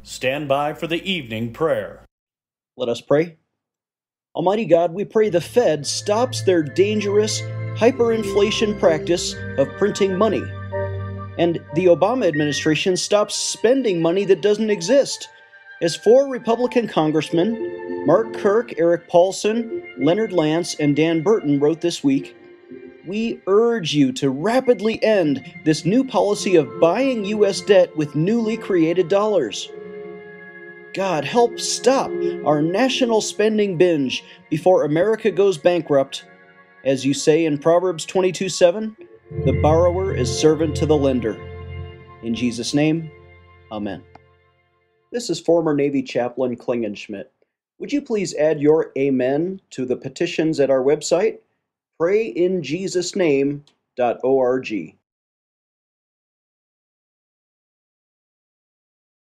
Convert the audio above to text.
Stand by for the evening prayer. Let us pray. Almighty God, we pray the Fed stops their dangerous hyperinflation practice of printing money, and the Obama administration stops spending money that doesn't exist. As 4 Republican congressmen, Mark Kirk, Eric Paulson, Leonard Lance, and Dan Burton, wrote this week, we urge you to rapidly end this new policy of buying U.S. debt with newly created dollars. God, help stop our national spending binge before America goes bankrupt. As you say in Proverbs 22:7, the borrower is servant to the lender. In Jesus' name, amen. This is former Navy Chaplain Klingenschmitt. Would you please add your amen to the petitions at our website, prayinjesusname.org.